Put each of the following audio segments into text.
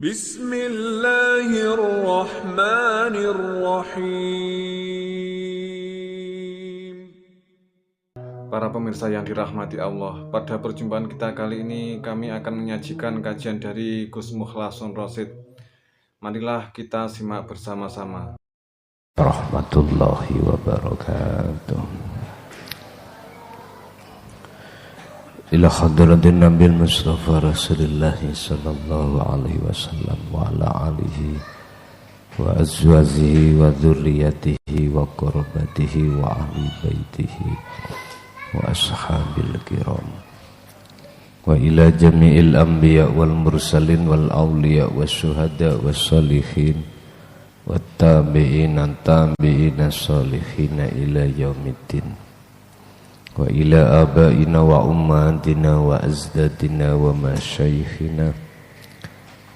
Bismillahirrahmanirrahim. Para pemirsa yang dirahmati Allah, pada perjumpaan kita kali ini kami akan menyajikan kajian dari Gus Mukhlasun Rosid. Marilah kita simak bersama-sama. Rahmatullahi wabarakatuh. Ila hadratin Nabil Mustafa Rasulullah sallallahu alaihi wasallam wa ala alihi wa azwajihi wa dzurriyyatihi wa qurbatihi wa ahli baitihi wa ashabil kiram wa ila jami'il anbiya wal mursalin wal awliya was syuhada was salihin wat tabi'ina salihina ila yaumiddin wa ila abaina wa ummatina wa azdadina wa masyayikhina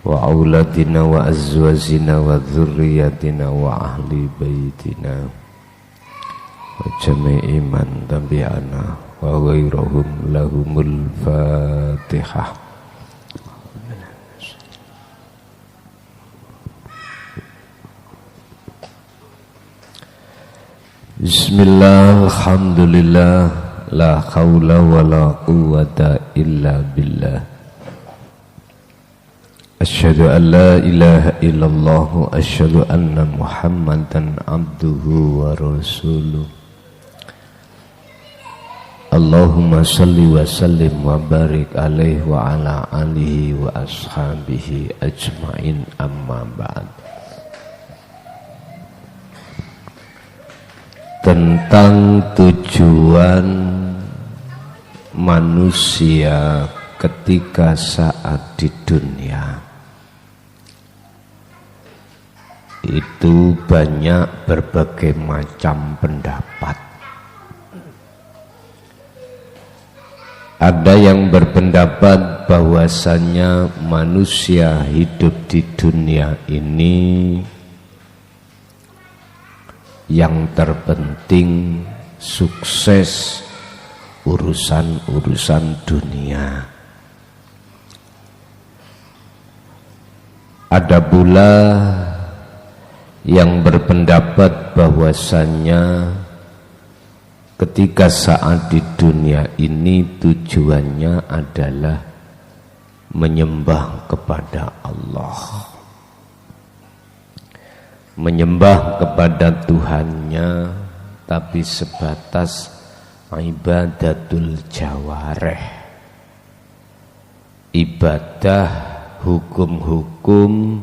wa auladina wa azwajina wa dzurriyyatina wa ahli baitina wa jami'i man tabi'ana wa ghairahum lahumul fatihah. Bismillah, alhamdulillah, la hawla wa la quwwata illa billah. Asyhadu an la ilaha illallah wa asyhadu anna Muhammadan abduhu wa rasuluh. Allahumma salli wa sallim wa barik alaihi wa ala alihi wa ashabihi ajma'in, amma ba'd. Tentang tujuan manusia ketika saat di dunia itu banyak berbagai macam pendapat. Ada yang berpendapat bahwasanya manusia hidup di dunia ini yang terpenting sukses urusan-urusan dunia. Ada pula yang berpendapat bahwasanya ketika saat di dunia ini tujuannya adalah menyembah kepada Allah, menyembah kepada Tuhannya, tapi sebatas ibadatul jawareh, ibadah hukum-hukum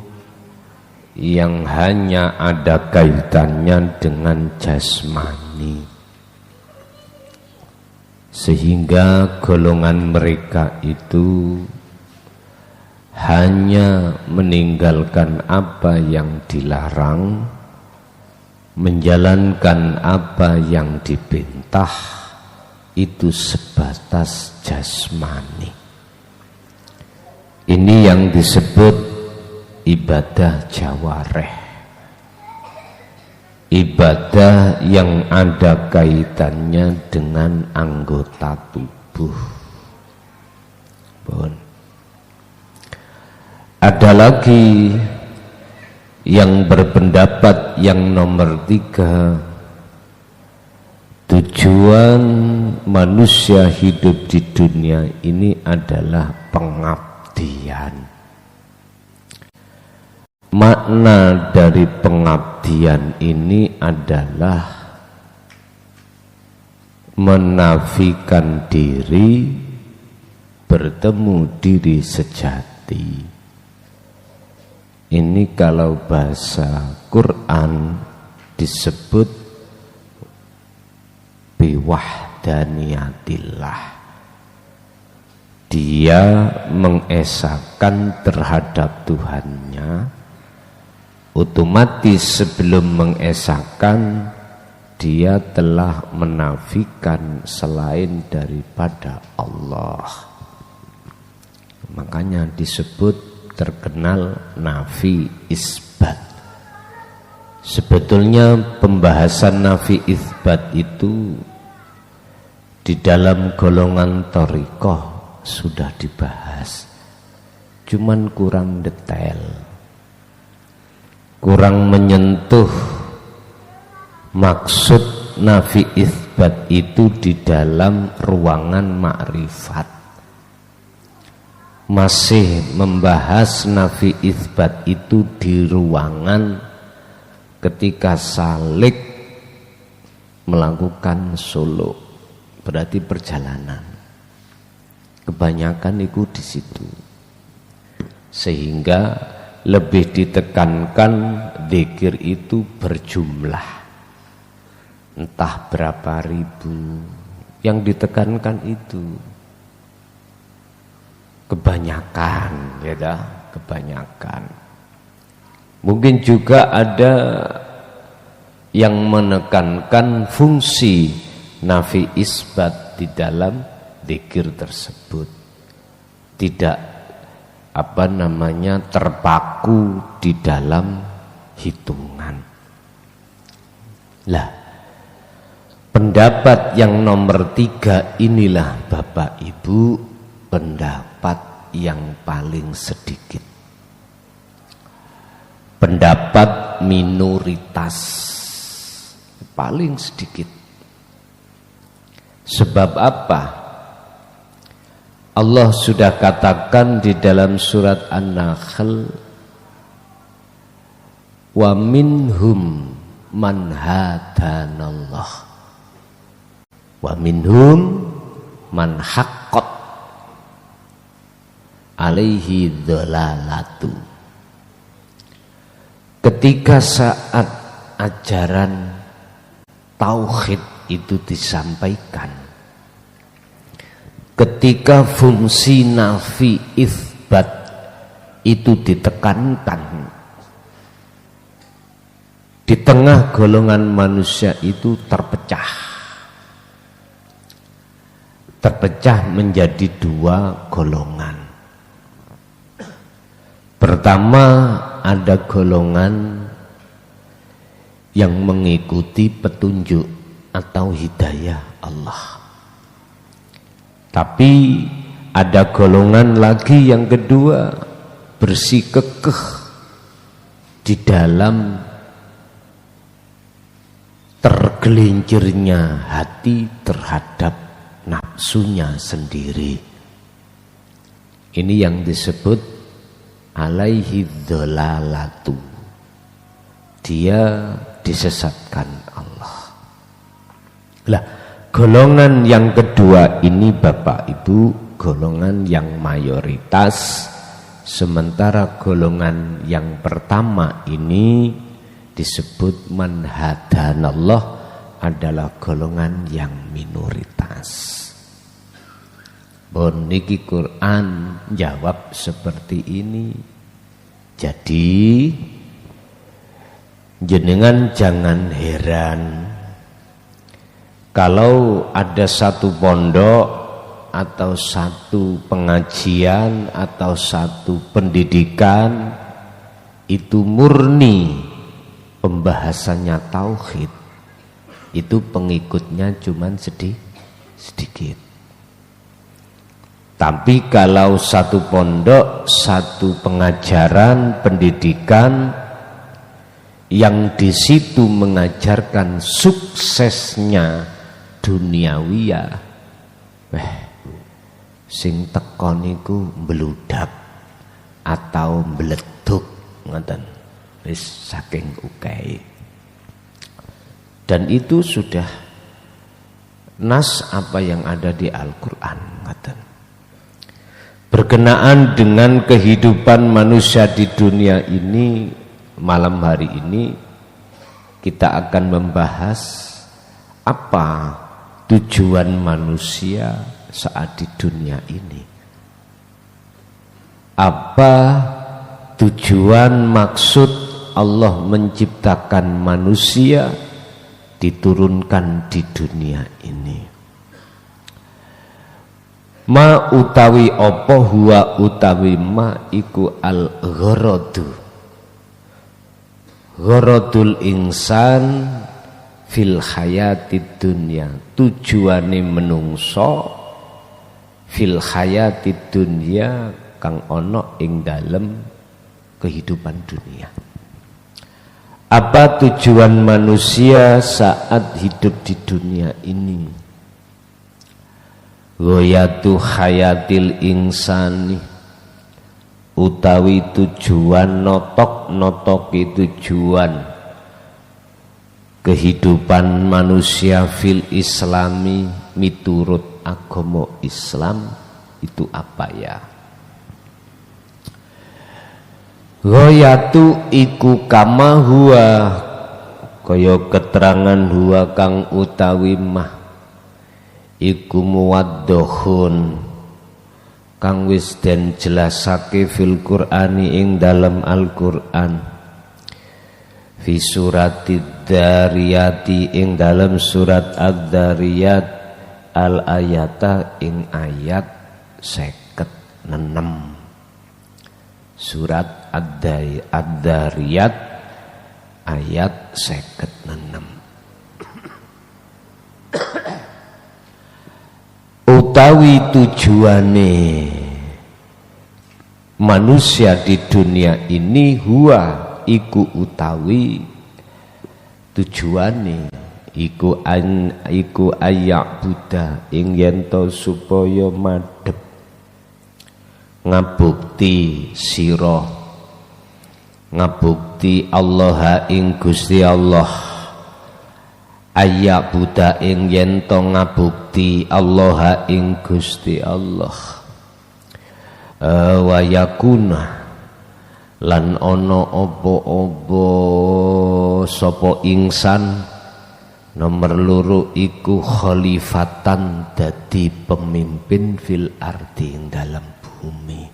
yang hanya ada kaitannya dengan jasmani, sehingga golongan mereka itu hanya meninggalkan apa yang dilarang, menjalankan apa yang diperintah, itu sebatas jasmani. Ini yang disebut ibadah jawareh, ibadah yang ada kaitannya dengan anggota tubuh. Ada lagi yang berpendapat yang nomor 3, tujuan manusia hidup di dunia ini adalah pengabdian. Makna dari pengabdian ini adalah menafikan diri, bertemu diri sejati. Ini kalau bahasa Quran disebut biwahdaniyatillah. Dia mengesahkan terhadap Tuhannya, otomatis sebelum mengesahkan dia telah menafikan selain daripada Allah. Makanya disebut terkenal nafi isbat. Sebetulnya pembahasan nafi isbat itu di dalam golongan thariqah sudah dibahas. cuman kurang detail, kurang menyentuh maksud nafi isbat itu di dalam ruangan makrifat. Masih membahas nafi isbat itu di ruangan ketika salik melakukan suluk, berarti perjalanan. Kebanyakan itu di situ, sehingga lebih ditekankan zikir itu berjumlah, entah berapa ribu. Yang ditekankan itu kebanyakan, ya dah, kebanyakan. Mungkin juga ada yang menekankan fungsi nafi isbat di dalam zikir tersebut, tidak terpaku di dalam hitungan. Lah, pendapat yang nomor 3 inilah Bapak Ibu pendapat yang paling sedikit, pendapat minoritas, paling sedikit. Sebab apa? Allah sudah katakan di dalam surat An-Nahl, wa minhum man hadanallah wa minhum man haqqat alaihi dhalalatu. Ketika saat ajaran tauhid itu disampaikan, ketika fungsi nafi isbat itu ditekankan, di tengah golongan manusia itu terpecah menjadi 2 golongan. Pertama, ada golongan yang mengikuti petunjuk atau hidayah Allah. Tapi ada golongan lagi yang kedua, bersikukuh di dalam tergelincirnya hati terhadap nafsunya sendiri. Ini yang disebut alaihi dhalalatu, dia disesatkan Allah. Lah, golongan yang kedua ini Bapak Ibu golongan yang mayoritas, sementara golongan yang pertama ini disebut man hadanallah adalah golongan yang minoritas. Bon niki Quran jawab seperti ini. Jadi jenengan jangan heran kalau ada satu pondok atau satu pengajian atau satu pendidikan itu murni pembahasannya tauhid, itu pengikutnya cuman sedikit. Tapi kalau satu pondok, satu pengajaran, pendidikan yang di situ mengajarkan suksesnya duniawiyah, sing teko niku mbludak atau mbleduk ngoten, wis saking ukei. Dan itu sudah nas apa yang ada di Al-Qur'an ngoten. Berkenaan dengan kehidupan manusia di dunia ini, malam hari ini kita akan membahas apa tujuan manusia saat di dunia ini. Apa tujuan maksud Allah menciptakan manusia diturunkan di dunia ini. Ma utawi apa huwa utawi ma iku al-gharadu, gharadul insan fil hayatid dunya, tujuane menungso fil hayatid dunya kang ana ing dalem kehidupan dunia. Apa tujuan manusia saat hidup di dunia ini? Ghayatu hayatil insani, utawi tujuan notoki tujuan kehidupan manusia fil islami miturut agama Islam itu apa ya? Ghayatu iku kama huwa, kaya keterangan huwa kang utawi mah iku muwaddohun kang wis den jelasake fil Qur'ani ing dalam Al-Qur'an, fi suratid Dariyati ing dalam surat Ad-Dariyat al ayata ing ayat 56. Surat Ad-Dariyat ayat 56. Utawi tujuane manusia di dunia ini huwa iku utawi tujuane iku ayak Buddha ing yento supaya madhep ngabukti sira, ngabukti Allah ing Gusti Allah, ayak Buddha ing yento ngabukti Allah ing Gusti Allah, wa yakuna lan ana apa-apa sapa ingsan nomor loro iku khalifatan dadi pemimpin fil ardi ing dalam bumi.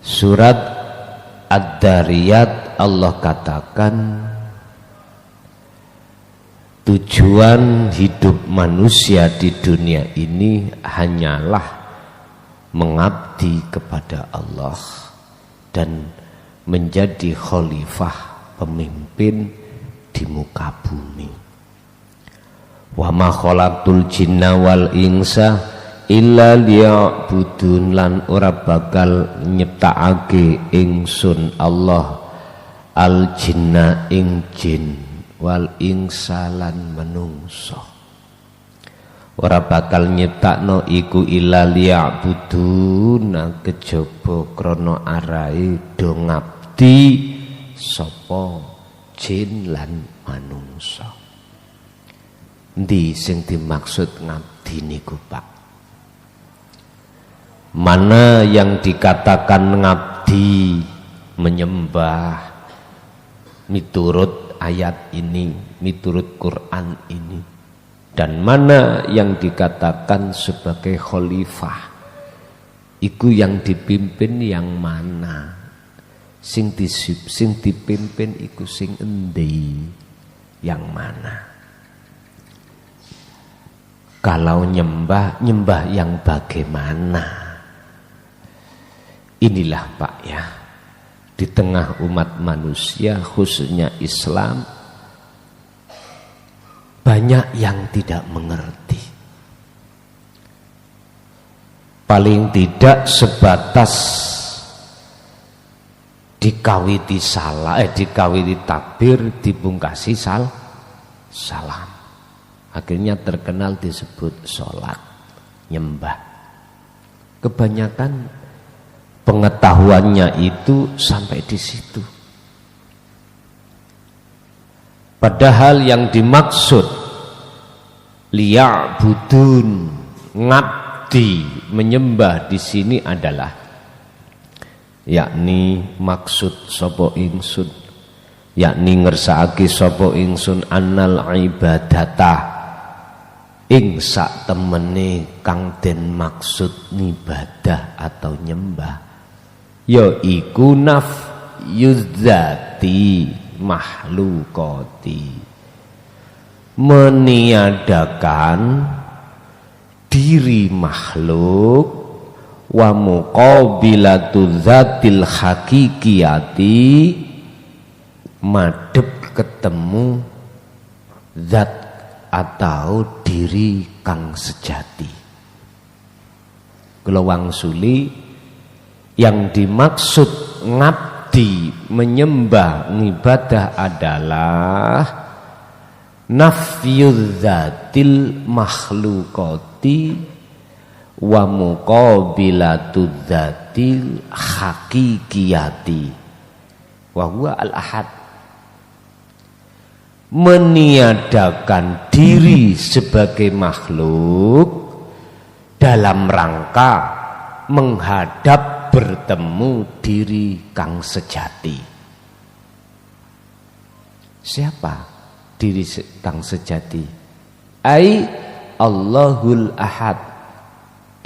Surat Ad-Dariyat Allah katakan tujuan hidup manusia di dunia ini hanyalah mengabdi kepada Allah dan menjadi khalifah pemimpin di muka bumi. Wa ma khalaqtul jinna wal insa illa liya'budun, lan ora bakal nyiptakake ingsun Allah al jinna ing jin wal insa lan menungso. Ora bakal nyiptakno iku illa liya'budun kejaba krana arahe do ngabdi sapa jin lan manungsa. Endi sing dimaksud ngabdi niku, Pak? Mana yang dikatakan ngabdi, menyembah miturut ayat ini, miturut Quran ini, dan mana yang dikatakan sebagai khalifah? Iku yang dipimpin yang mana? Sing dipimpin iku sing endi? Yang mana? Kalau nyembah yang bagaimana? Inilah Pak ya, di tengah umat manusia khususnya Islam banyak yang tidak mengerti. Paling tidak sebatas dikawiti dikawiti takbir, dipungkasi salam. Akhirnya terkenal disebut sholat, nyembah. Kebanyakan pengetahuannya itu sampai di situ. Padahal yang dimaksud liya'budun, ngabdi, menyembah di sini adalah yakni maksud sapa ingsun, yakni ngersakake sapa ingsun annal ibadata ing sak temene kang den maksud ibadah atau nyembah ya iku nafyudzati mahlukoti, meniadakan diri makhluk, wa muqabilatu dzatil hakikiyati, madhep ketemu zat atau diri kang sejati. kula wangsuli yang dimaksud ngabdi menyembah ngibadah adalah nafyudz dzatil makhluqati wa muqabilatudz dzatil haqiqiyati wa huwa al-ahad, meniadakan diri sebagai makhluk dalam rangka menghadap bertemu diri kang sejati. Siapa diri kang sejati? Ai Allahul Ahad,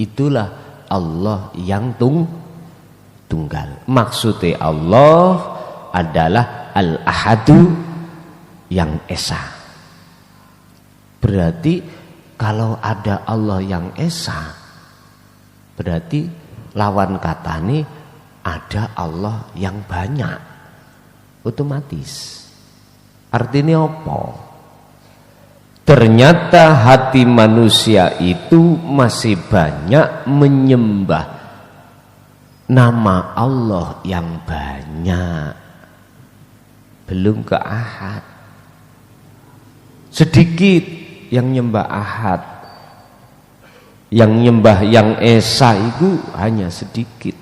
itulah Allah yang tunggal. Maksudnya Allah adalah Al-Ahadu yang esa. Berarti kalau ada Allah yang esa, berarti lawan katanya ada Allah yang banyak. Otomatis artinya apa? Ternyata hati manusia itu masih banyak menyembah nama Allah yang banyak, belum ke Ahad. Sedikit yang nyembah Ahad, yang nyembah yang esa itu hanya sedikit.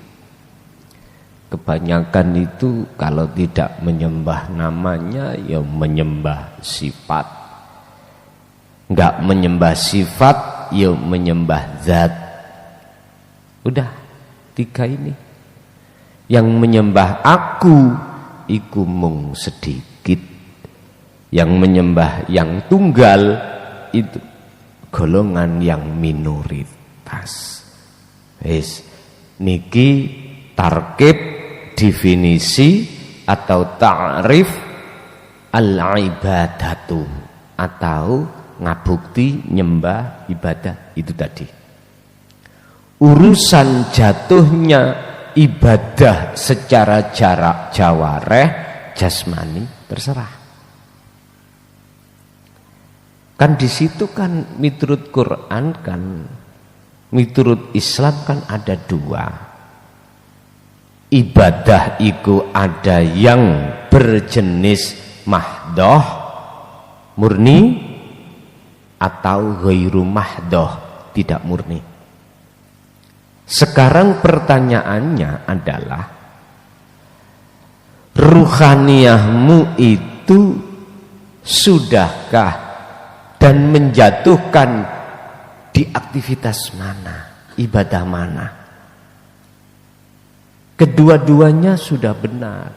Kebanyakan itu kalau tidak menyembah namanya ya menyembah sifat, enggak menyembah sifat ya menyembah zat. Udah 3 ini. Yang menyembah aku iku mung sedikit, yang menyembah yang tunggal itu golongan yang minoritas. Wis niki tarkib definisi atau ta'rif al-ibadatu, atau ngabukti nyembah ibadah itu tadi. Urusan jatuhnya ibadah secara jarak jawareh jasmani terserah. Kan di situ kan miturut Quran kan, miturut Islam kan ada 2. Ibadah itu ada yang berjenis mahdoh murni atau ghairu mahdoh tidak murni. Sekarang pertanyaannya adalah, ruhaniyahmu itu sudahkah dan menjatuhkan di aktivitas mana, ibadah mana? Kedua-duanya sudah benar.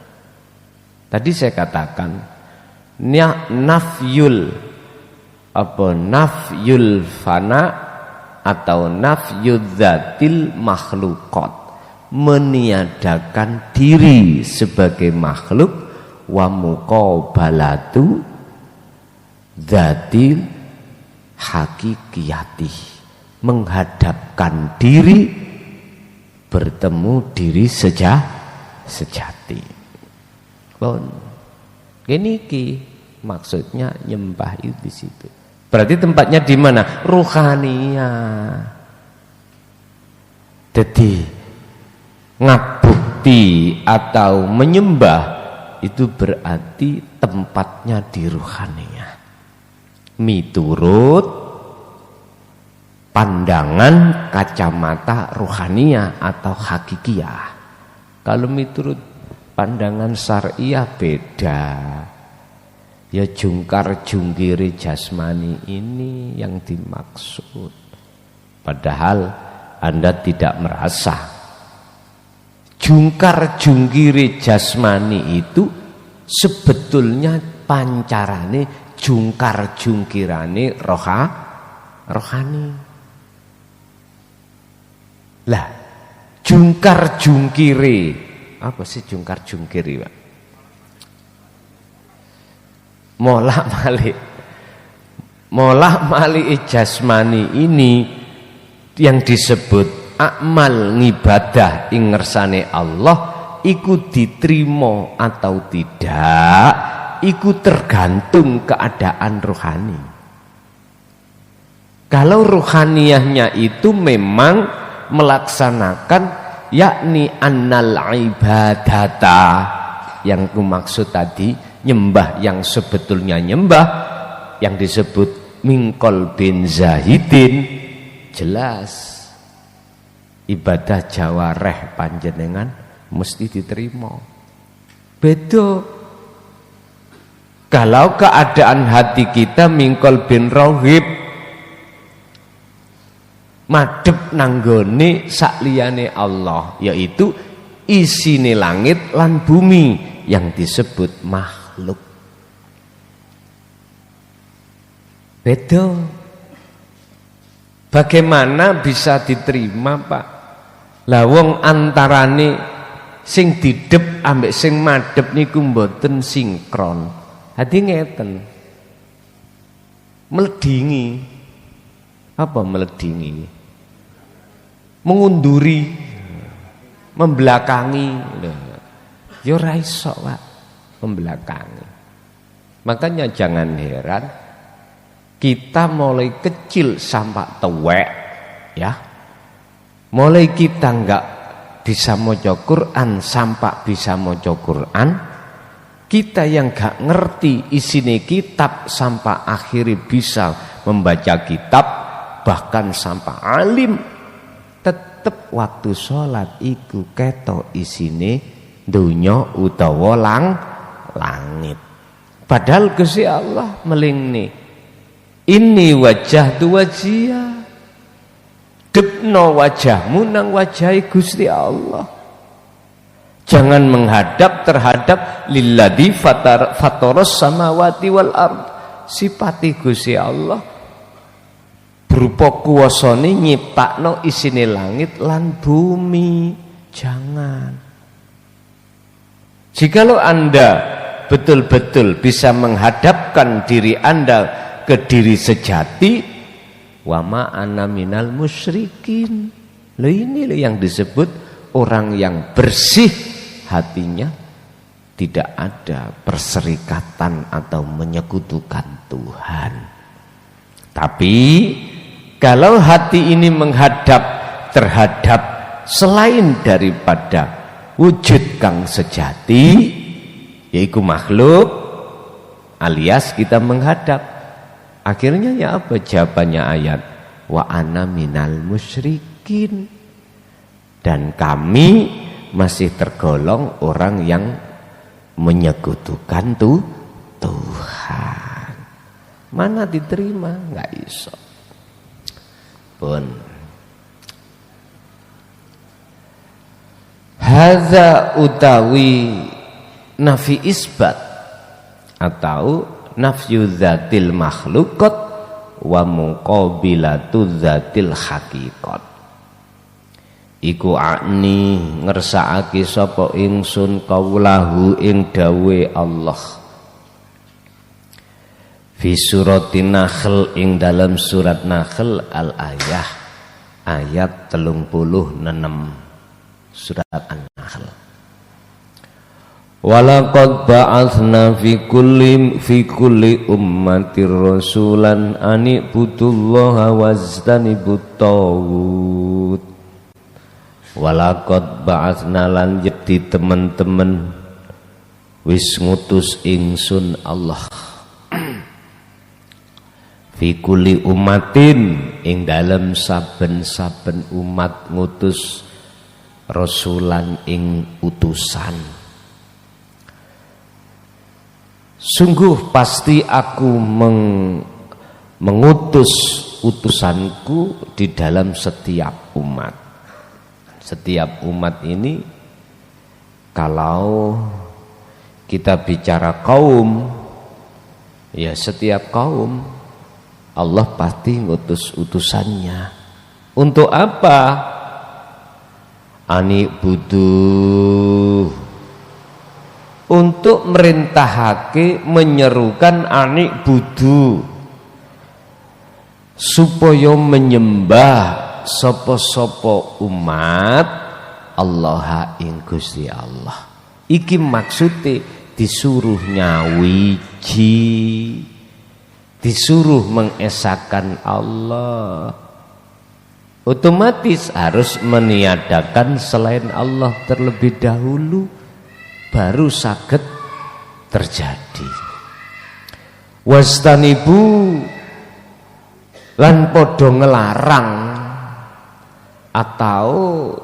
Tadi saya katakan nafyul fana atau nafyudz dzatil makhluqat, meniadakan diri sebagai makhluk, wa muqabalatu dzatil haqiqiyati, menghadapkan diri bertemu diri sejati. Bon, gini maksudnya nyembah itu di situ. Berarti tempatnya di mana? Ruhaniyah. Jadi ngabukti atau menyembah itu berarti tempatnya di ruhaniyah. Miturut pandangan kacamata ruhaniyah atau hakikiyah. Kalau miturut pandangan syariah beda. Ya jungkar jungkiri jasmani ini yang dimaksud. Padahal Anda tidak merasa. Jungkar jungkiri jasmani itu sebetulnya pancarane jungkar jungkirane rohani. Lah, jungkar jungkiri, apa sih jungkar jungkiri, Pak? Molak malik jasmani ini yang disebut amal ngibadah ing ngersane Allah, iku diterima atau tidak, iku tergantung keadaan rohani. Kalau rohaniyahnya itu memang melaksanakan, yakni annal ibadata, yang kumaksud tadi nyembah yang sebetulnya nyembah yang disebut mingkol bin zahidin, jelas ibadah jawareh panjenengan mesti diterima. Beda kalau keadaan hati kita mingkol bin rohib, madhep nanggone sakliyane Allah, yaitu isine langit lan bumi yang disebut makhluk. Beda. Bagaimana bisa diterima, Pak? Lah wong antarane sing didep ambek sing madhep niku mboten sinkron. Hati ngeten, meledingi. Apa meledingi? Mengunduri, membelakangi. Ya ora iso, Pak, membelakangi. Makanya jangan heran kita mulai kecil sampai tuwek, ya. Mulai kita enggak bisa maca Quran sampai bisa maca Quran. Kita yang gak ngerti isine kitab sampai akhirnya bisa membaca kitab, bahkan sampai alim, tetep waktu sholat iku ketok isine dunya utawa langit. Padahal Gusti Allah melingni, ini wajah tu wajia, depno wajahmu nang wajahi Gusti Allah. Jangan menghadap terhadap lilladzi fataras samawati wal ard. Sipati Gusti Allah berupa kuwasane nyiptakno isine langit lan bumi. Jangan. Jikalau Anda betul-betul bisa menghadapkan diri Anda ke diri sejati, wa ma ana minal musyrikin. Loh ini yang disebut orang yang bersih hatinya, tidak ada perserikatan atau menyekutukan Tuhan. Tapi kalau hati ini menghadap terhadap selain daripada wujud kang sejati, yaitu makhluk, alias kita menghadap, akhirnya ya apa jawabannya ayat? Wa ana minal musyrikin. Dan kami masih tergolong orang yang menyekutukan Tuhan. Mana diterima? Nggak iso. Pun hadza utawi nafi isbat atau nafyu dzatil makhluqat wa muqabilatu dzatil haqiqat. Iku akni ngersakake sapa ingsun kaulahu ing dawe Allah fi suratin Nahl ing dalam surat Nahl al ayat 36 surat An-Nahl. Walaqad ba'atsna fi kulli ummatir rasulan ani butullaha waztanibut tawud. Walaqad ba'atsna lan yekti teman-teman wis ngutus ingsun Allah fi kulli ummatin ing dalam saben-saben umat ngutus rasulan ing utusan. Sungguh pasti aku mengutus utusanku di dalam setiap umat. Setiap umat ini, kalau kita bicara kaum, ya setiap kaum Allah pasti ngutus utusannya. Untuk apa? Ani butuh, untuk merintahake, menyerukan anik budu, supaya menyembah sopo-sopo umat Allah ing Gusti Allah. Iki maksudnya disuruh nyawiji, disuruh mengesahkan Allah. otomatis harus meniadakan selain Allah terlebih dahulu, baru saged terjadi. Wastanibu lan padha ngelarang atau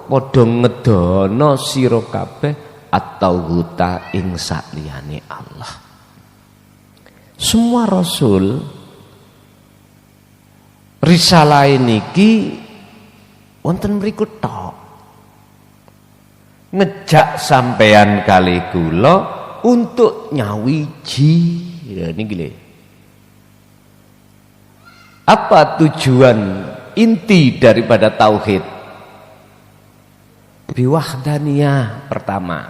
padha ngedono sira kabeh atau huta ing saliyane Allah. Semua rasul risalah niki wonten mriku tok. Ngejak sampean kali kula untuk nyawiji. Ya niki lho. Apa tujuan inti daripada tauhid? Biwahdaniyah pertama,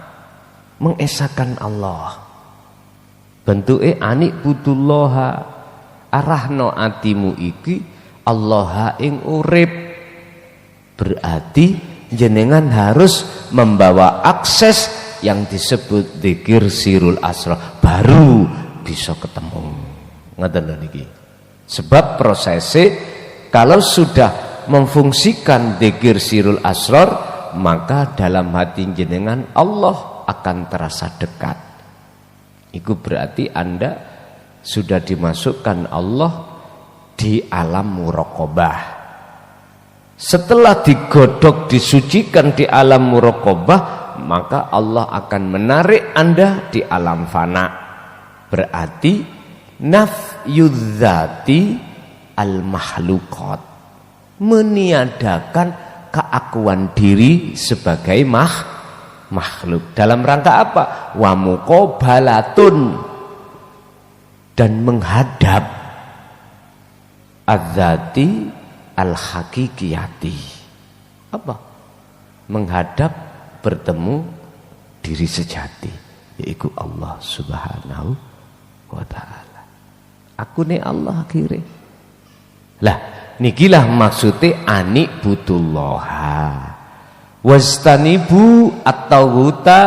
mengesahkan Allah. Bentuke anik butullaha, arahno atimu iki Allah ing urip. Berarti jenengan harus membawa akses yang disebut dzikir sirul asrar, baru bisa ketemu. Ngoten lho niki. Sebab prosesnya kalau sudah memfungsikan dzikir sirul asrar, maka dalam hati jenengan Allah akan terasa dekat. Itu berarti Anda sudah dimasukkan Allah di alam muraqabah. Setelah digodok, disucikan di alam muraqabah, maka Allah akan menarik Anda di alam fana. Berarti nafyudzati al-makhluqat, meniadakan keakuan diri sebagai makhluk. Dalam rangka apa? Wa muqabalatun, dan menghadap adzati al-hakikiyati. Apa? Menghadap, bertemu diri sejati, yaitu Allah Subhanahu wa ta'ala. Aku nih Allah akhirnya. Lah nikilah maksudnya anik butullaha. Wastanibu atau huta,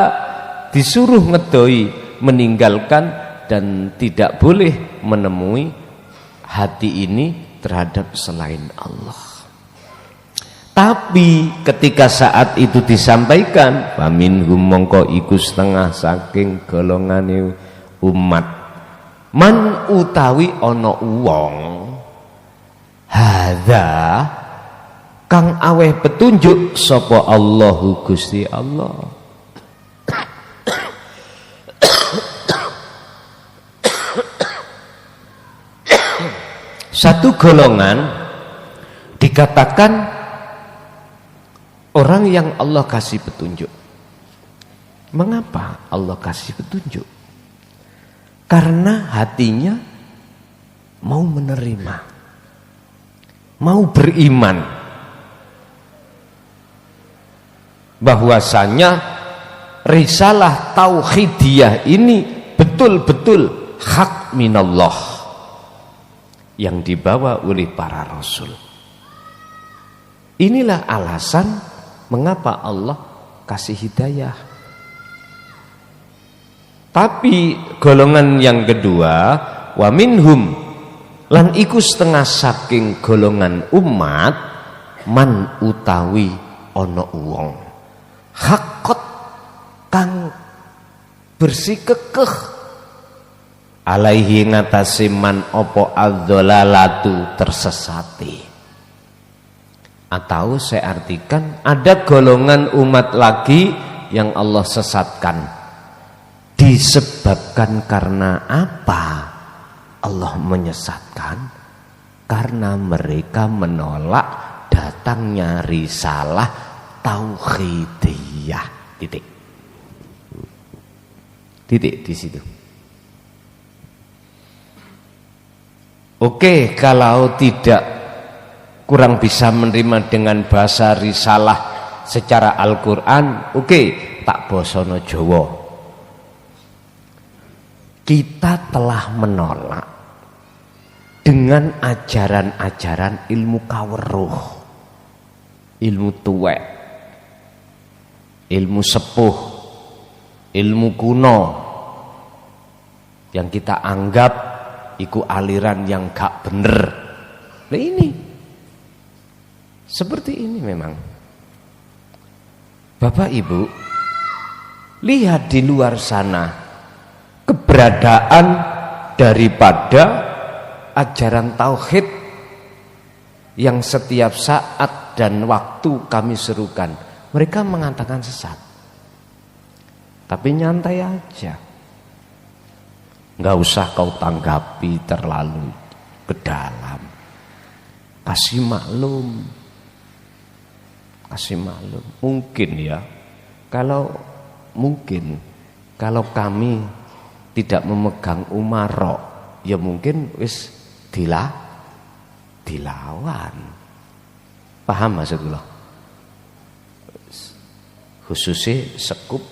disuruh ngedoi, meninggalkan dan tidak boleh menemui hati ini terhadap selain Allah. Tapi ketika saat itu disampaikan, faminhum mongko iku setengah saking golongane umat, man utawi ana wong hadza kang aweh petunjuk sapa Allahu Gusti Allah. Satu golongan dikatakan orang yang Allah kasih petunjuk. Mengapa Allah kasih petunjuk? Karena hatinya mau menerima, mau beriman bahwasanya risalah tauhidiyah ini betul-betul hak minallah yang dibawa oleh para rasul. Inilah alasan mengapa Allah kasih hidayah. Tapi golongan yang kedua, wa minhum lan iku setengah saking golongan umat, man utawi ana wong hakot kang bersikekeh alaihi ngatasi man opo adzolalatu tersesati. Atau saya artikan ada golongan umat lagi yang Allah sesatkan. Disebabkan karena apa Allah menyesatkan? Karena mereka menolak datangnya risalah tauhidiyah. Titik. Titik di situ. Oke, kalau tidak kurang bisa menerima dengan bahasa risalah secara Al-Quran, oke, tak bosono Jawa. Kita telah menolak dengan ajaran-ajaran ilmu kaweruh, ilmu tuwek, ilmu sepuh, ilmu kuno yang kita anggap iku aliran yang gak bener. Nah ini Seperti ini memang. Bapak Ibu, lihat di luar sana keberadaan daripada ajaran tauhid yang setiap saat dan waktu kami serukan. Mereka mengatakan sesat, tapi nyantai aja, nggak usah kau tanggapi terlalu ke dalam, kasih maklum. Mungkin ya, kalau kami tidak memegang umarok, ya mungkin wis dilawan. Paham maksudnya? Khususnya sekup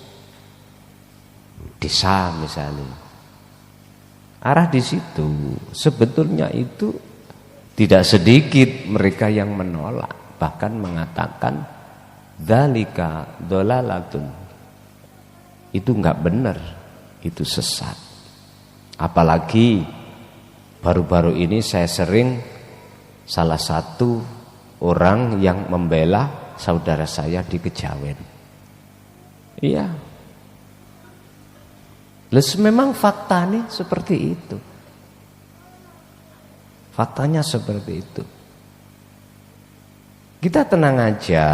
desa misalnya. Arah di situ. Sebetulnya itu tidak sedikit mereka yang menolak, bahkan mengatakan dzalika dolalatun. Itu enggak benar, itu sesat. Apalagi baru-baru ini saya sering salah satu orang yang membela saudara saya di Kejawen. Iya. Memang faktanya seperti itu. Faktanya seperti itu. Kita tenang aja,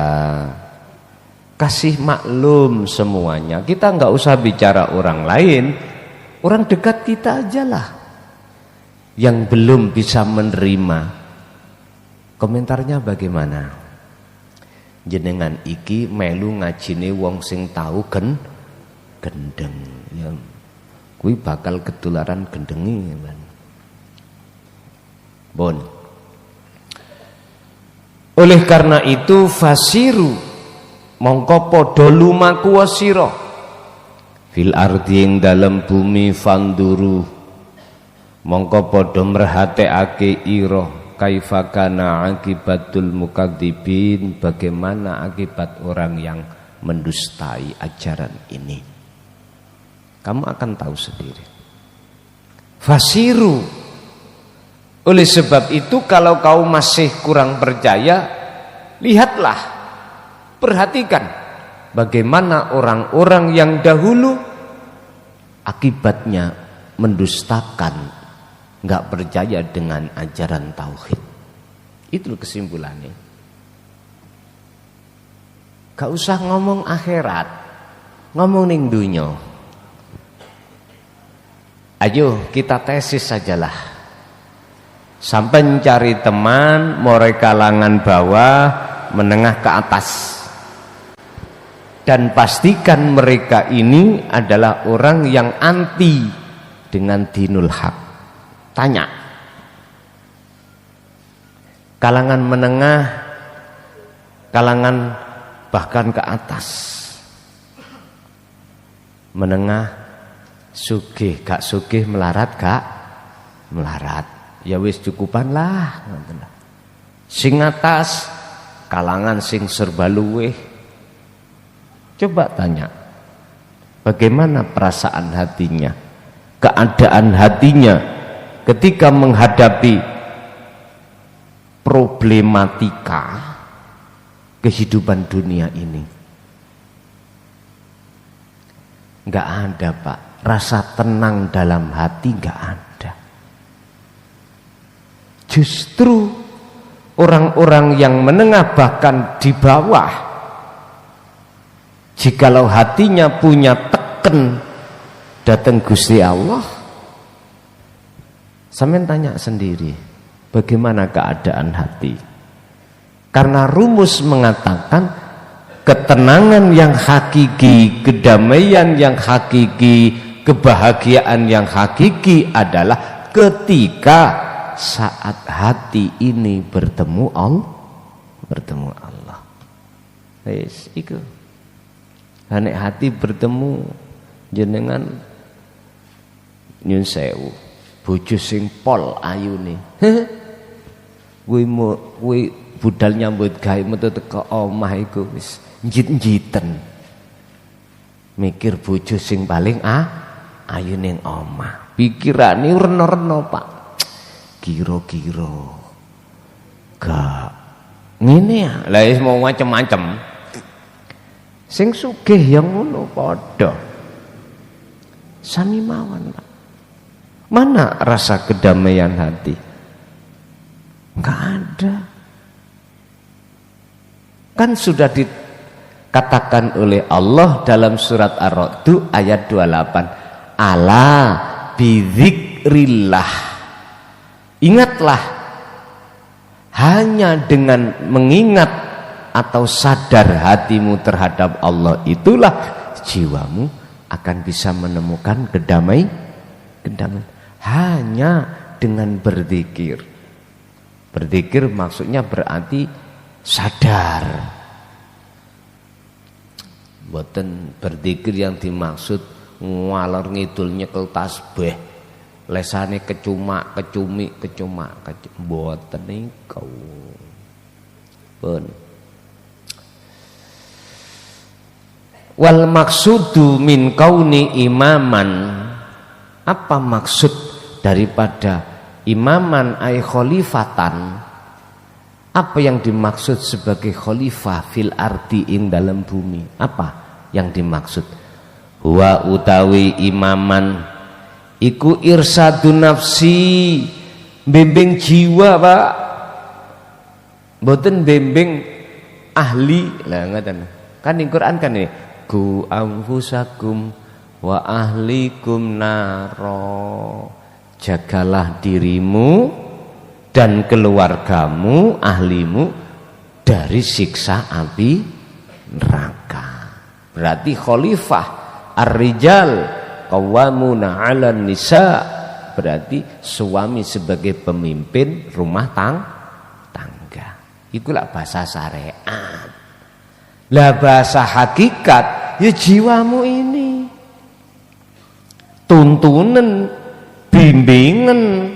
kasih maklum semuanya. Kita nggak usah bicara orang lain, orang dekat kita aja lah yang belum bisa menerima. Komentarnya bagaimana? Jenengan iki melu ngajine wong sing tahu gendeng, ya kuwi bakal ketularan gendengi, man. Bon. Oleh karena itu fasiru mongko padha lumaku sira fil ardi ing dalem bumi fanduru mongko padha merhatekake ira kaifa kana akibatul mukadzibin, bagaimana akibat orang yang mendustai ajaran ini. Kamu akan tahu sendiri. Fasiru. Oleh sebab itu kalau kau masih kurang percaya, lihatlah, perhatikan bagaimana orang-orang yang dahulu akibatnya mendustakan, nggak percaya dengan ajaran tauhid. Itu kesimpulannya. Gak usah ngomong akhirat, ngomong ning dunya. Ayo kita tesis sajalah. Sampai mencari teman, mulai kalangan bawah, menengah ke atas. Dan pastikan mereka ini adalah orang yang anti dengan dinul haq. Tanya. Kalangan menengah, kalangan bahkan ke atas. Menengah, sugih, gak sugih, melarat gak? Melarat. Ya wis cukupan lah. Sing atas, kalangan sing serba luweh. Coba tanya, bagaimana perasaan hatinya, keadaan hatinya ketika menghadapi problematika kehidupan dunia ini. Enggak ada, Pak. Rasa tenang dalam hati enggak ada. Justru orang-orang yang menengah bahkan di bawah, jikalau hatinya punya teken datang Gusti Allah, sampean tanya sendiri, bagaimana keadaan hati? Karena rumus mengatakan ketenangan yang hakiki, kedamaian yang hakiki, kebahagiaan yang hakiki adalah ketika saat hati ini bertemu Allah. Wis iku. Nek hati bertemu jenengan nyun sewu, bojo sing pol ayune. Kuwi budal nyambut gawe metu teko omah iku wis njit-njiten. Mikir bojo sing paling ayu ning omah. Pikirane rena-rena, Pak. Kira-kira gak ngene ya. Lah wis mau macem-macem. Sing sugih yang ngono padha. Sami mawon. Mana rasa kedamaian hati? Enggak ada. Kan sudah dikatakan oleh Allah dalam surat Ar-Ra'd ayat 28. Ala bidzikrillah. Ingatlah, hanya dengan mengingat atau sadar hatimu terhadap Allah, itulah jiwamu akan bisa menemukan kedamaian. Hanya dengan berzikir. Berzikir maksudnya berarti sadar. Mboten berzikir yang dimaksud ngalor ngidul nyekel tasbih, lesane kecumak mboten niku. Pun wal maksudu min kauni imaman. Apa maksud daripada imaman ay khalifatan? Apa yang dimaksud sebagai khalifah fil ardi ing dalam bumi? Apa yang dimaksud? Wa utawi imaman iku irsadun nafsi, bimbing jiwa, Pak. Mboten bimbing ahli. Lah ngoten. Kan ing Quran kan ini, ku anfusakum wa ahlikum naro. Jagalah dirimu dan keluargamu, ahlimu dari siksa api neraka. Berarti khalifah ar-rijal qawwamuna 'alan nisa, berarti suami sebagai pemimpin rumah tangga. Itulah bahasa syariat. Lah bahasa hakikat ya jiwamu ini. Tuntunan, bimbingan,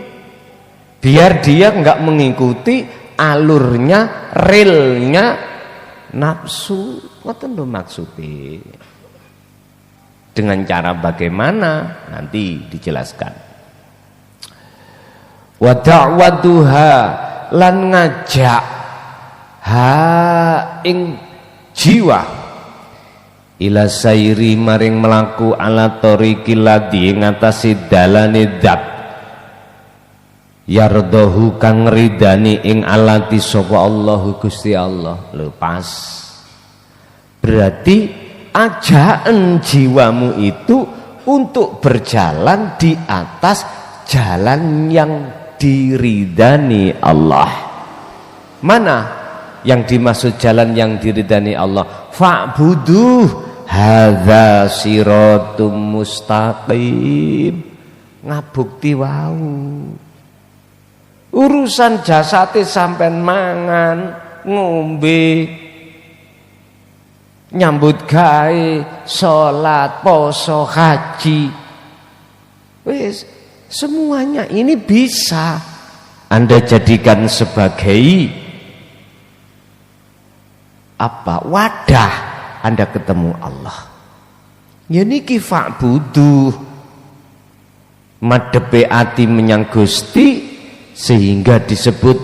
biar dia enggak mengikuti alurnya, relnya nafsu. Ngoten lho maksudnya. Dengan cara bagaimana nanti dijelaskan. Wa da'watuha, lan ngajak ha ing jiwa ila sairi maring melaku ala tariqil ladzi ing atase dalane zat yardahu kang ridani ing alati sapa Allahu Gusti Allah. Lepas berarti ajakan jiwamu itu untuk berjalan di atas jalan yang diridani Allah. Mana yang dimaksud jalan yang diridani Allah? Fa'buduh hadza siratum mustaqim. Ngabukti wau. Urusan jasate sampean mangan, ngombe, nyambut gawe, salat, poso, haji. Wis semuanya ini bisa Anda jadikan sebagai apa? Wadah Anda ketemu Allah. Ya niki fa'budu, madhepe ati menyang Gusti sehingga disebut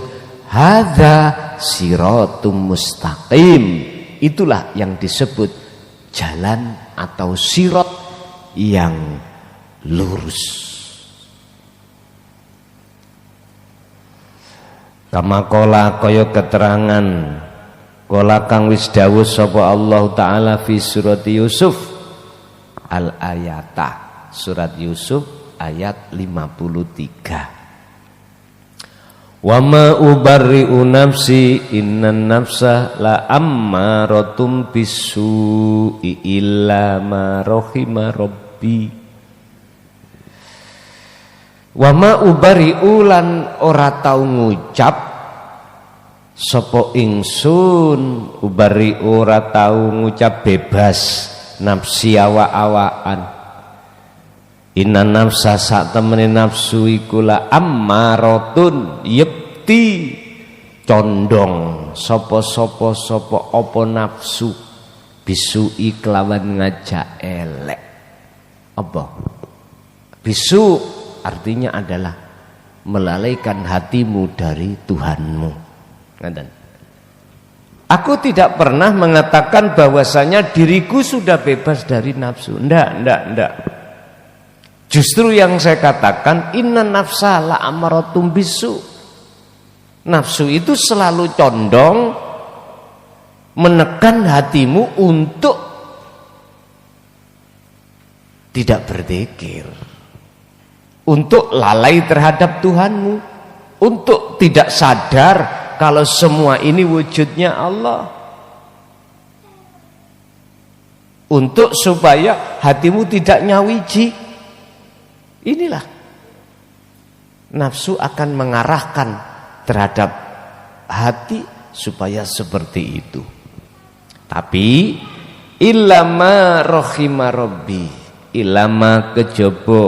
hadza siratum mustaqim. Itulah yang disebut jalan atau sirat yang lurus. Kama qala kaya keterangan qala kang wis dawuh sapa Allah taala fi surat Yusuf al ayata, surat Yusuf ayat 53. Wa ma ubarri'u nafsi innan nafsa la ammaratum bisu'i illa ma rahima rabbi. Wa ma ubarri'u lan ora tau ngucap sapa ingsun, ubarri'u ora tau ngucap bebas nafsi awa-awaan. Inna nafsa sak temene nafsu iku la ammaratun, yekti condong sapa apa nafsu bisu kelawan ngajak elek. Apa bisu artinya adalah melalaikan hatimu dari Tuhanmu. Ngaten. Aku tidak pernah mengatakan bahwasanya diriku sudah bebas dari nafsu. Enggak. Justru yang saya katakan inna nafsa la amaratum bisu. Nafsu itu selalu condong menekan hatimu untuk tidak berzikir, untuk lalai terhadap Tuhanmu, untuk tidak sadar kalau semua ini wujudnya Allah, untuk supaya hatimu tidak nyawiji. Inilah nafsu akan mengarahkan terhadap hati supaya seperti itu. Tapi ilama rohima robbi, ilama kejaba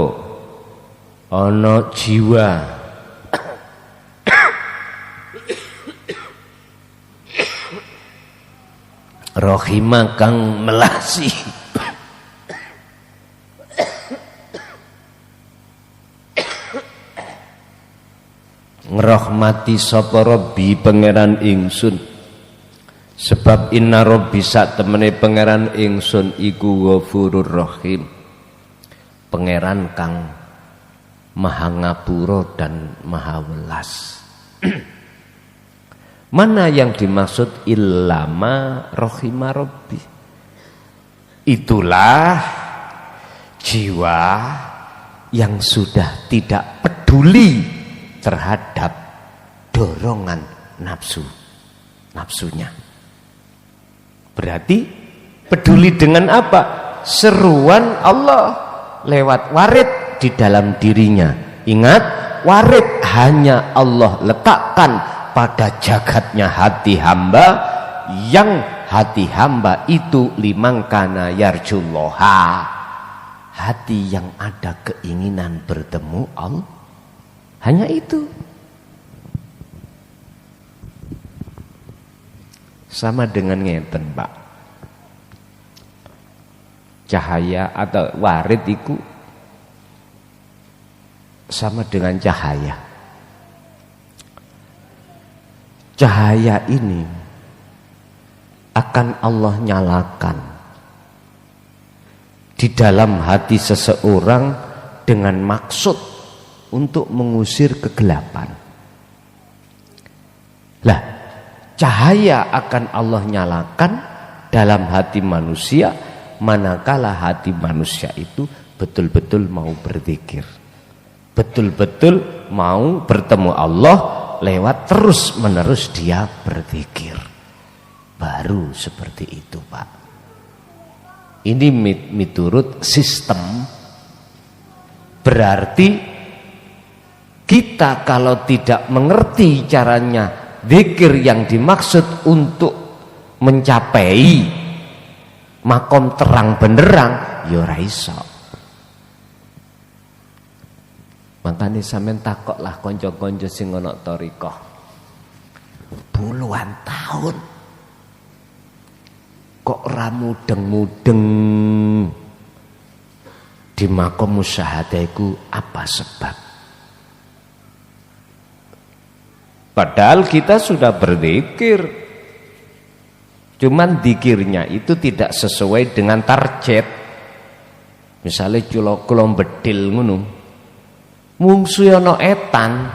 ana jiwa rohima kang melasi ngrahmati sapa Rabbi pangeran ingsun. Sebab inna Rabbi sak temene pangeran ingsun iku Ghafurur Rahim, pangeran kang maha ngapura dan maha welas. Mana yang dimaksud illama rohima Rabbi? Itulah jiwa yang sudah tidak peduli terhadap dorongan nafsunya. Berarti peduli dengan apa? Seruan Allah lewat warid di dalam dirinya. Ingat, warid hanya Allah letakkan pada jagatnya hati hamba, yang hati hamba itu limangkana yarjullaha, hati yang ada keinginan bertemu Allah. Hanya itu. Sama dengan ngeten, Pak. Cahaya atau warid itu sama dengan cahaya. Cahaya ini akan Allah nyalakan di dalam hati seseorang dengan maksud untuk mengusir kegelapan. Lah, cahaya akan Allah nyalakan dalam hati manusia manakala hati manusia itu betul-betul mau berzikir, betul-betul mau bertemu Allah lewat terus-menerus dia berzikir. Baru seperti itu, Pak. Ini miturut sistem. Berarti kita kalau tidak mengerti caranya zikir yang dimaksud untuk mencapai makom terang benderang, ya ora iso. Makanya sampean takoklah kanca-kanca sing ana thariqah. Puluhan tahun kok ora mudeng-mudeng di makom musyahadah iku apa sebab? Padahal kita sudah berzikir, cuman zikirnya itu tidak sesuai dengan target. Misalnya kula bedil ngono, mungsu ana etan,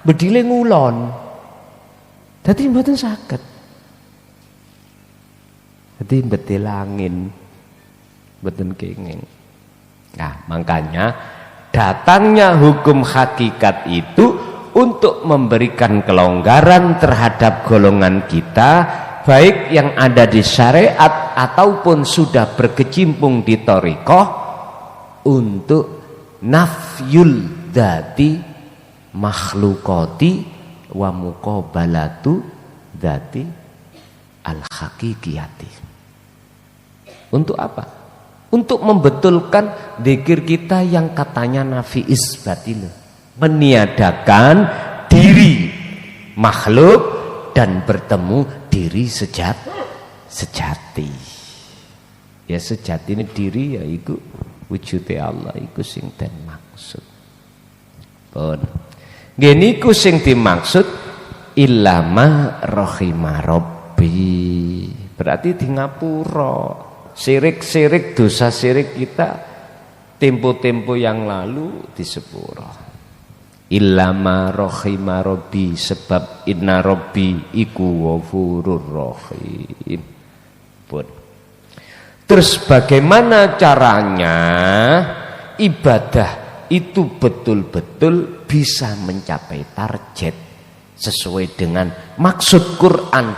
bedile ngulon, dadi mboten saged. Dadi bedil angin, mboten kenging. Nah, makanya datangnya hukum hakikat itu untuk memberikan kelonggaran terhadap golongan kita, baik yang ada di syariat ataupun sudah berkecimpung di thariqah, untuk nafyul dzati makhlukati wa muqabalatu dzati al hakikiyati. Untuk apa? Untuk membetulkan zikir kita yang katanya nafi isbatil, meniadakan diri makhluk dan bertemu diri sejati. Ya sejati ini diri, yaitu wujudnya Allah iku sing den maksud. Pun ngene iku sing dimaksud ilama rahima rabbi. Rabbi. Berarti di ngapura. Sirik-sirik, dosa sirik kita tempo-tempo yang lalu di sepura. Illama rahima Rabbi, sebab inna Rabbi iku ghafurur rahim. Pun. Terus bagaimana caranya ibadah itu betul-betul bisa mencapai target sesuai dengan maksud Quran,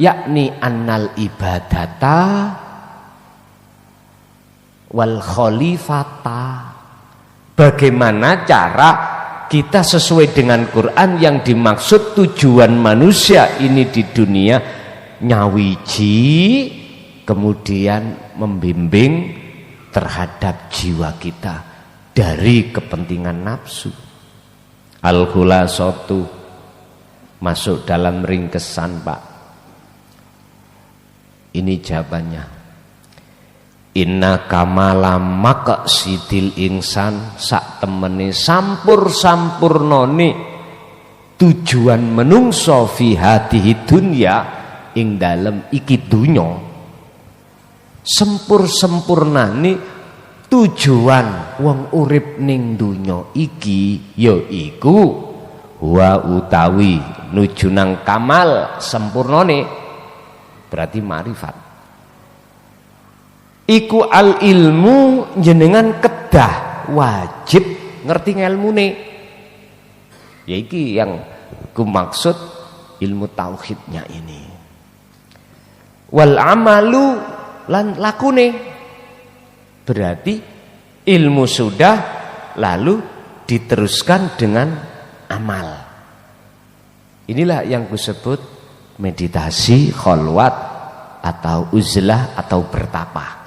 yakni annal ibadata wal khalifata. Bagaimana cara kita sesuai dengan Quran yang dimaksud tujuan manusia ini di dunia nyawiji, kemudian membimbing terhadap jiwa kita dari kepentingan nafsu. Al-Khulasatu masuk dalam ringkesan, Pak. Ini jawabannya. Inna kamala maqsidil insan, sak temene sampur-sampurnone tujuan menungso fi hadihi dunya, ing dalem iki dunya, sempurnane tujuan wong urip ning dunya iki ya iku wa utawi nuju nang kamal sempurnane, berarti marifat. Iku al ilmu, jenengan kedah wajib ngerti ngelmune. Ya iki yang kumaksud ilmu tauhidnya ini. Wal amalu lan lakune, berarti ilmu sudah lalu diteruskan dengan amal. Inilah yang kusebut meditasi, kholwat atau uzlah atau bertapa.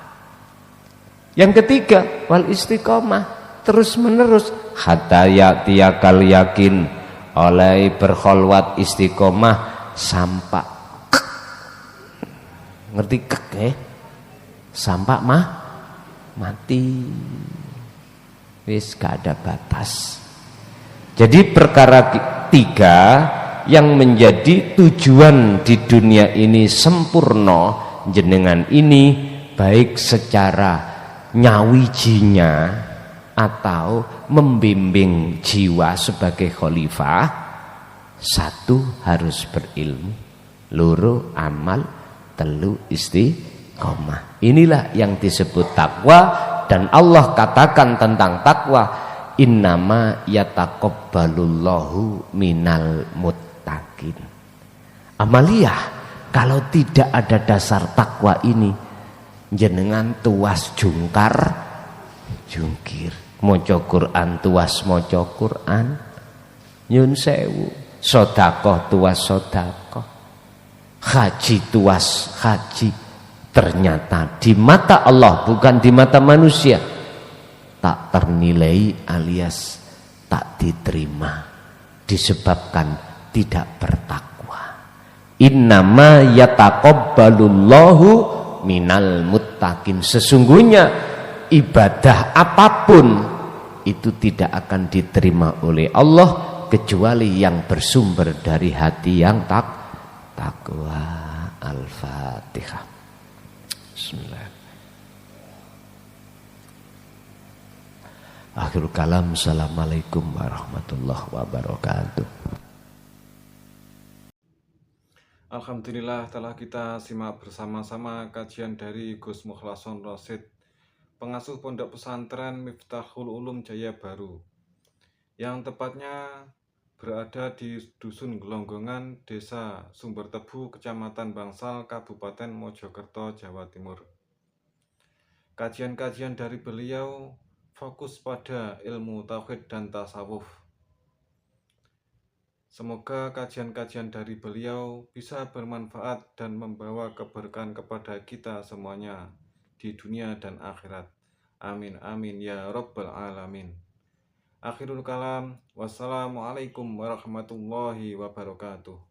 Yang ketiga, wal istiqomah, terus menerus hatta ya'tiyakal yakin, oleh berkholwat istiqomah sampai ngerti kek sampai mati, wis gak ada batas. Jadi perkara tiga yang menjadi tujuan di dunia ini sempurna jenengan ini, baik secara nyawijinya atau membimbing jiwa sebagai khalifah. Satu, harus berilmu, loro amal, telu istiqomah. Inilah yang disebut takwa, dan Allah katakan tentang takwa, innama yataqabbalullahu minal muttaqin. Amaliyah, kalau tidak ada dasar takwa ini, jenengan tuas jungkar jungkir, maca Quran tuas maca Quran, nyun sewu, sedekah tuas sedekah, haji tuas haji, ternyata di mata Allah bukan di mata manusia tak ternilai alias tak diterima, disebabkan tidak bertakwa. Innama yataqabbalullahu minal muttaqin, sesungguhnya ibadah apapun itu tidak akan diterima oleh Allah kecuali yang bersumber dari hati yang takwa. Al-Fatihah. Bismillah. Akhirul kalam. Assalamualaikum warahmatullahi wabarakatuh. Alhamdulillah, telah kita simak bersama-sama kajian dari Gus Mukhlason Rosid, pengasuh Pondok Pesantren Miftahul Ulum Jaya Baru, yang tepatnya berada di Dusun Gelonggongan, Desa Sumbertebu, Kecamatan Bangsal, Kabupaten Mojokerto, Jawa Timur. Kajian-kajian dari beliau fokus pada ilmu tauhid dan tasawuf. Semoga kajian-kajian dari beliau bisa bermanfaat dan membawa keberkahan kepada kita semuanya di dunia dan akhirat. Amin amin ya rabbal alamin. Akhirul kalam. Wassalamualaikum warahmatullahi wabarakatuh.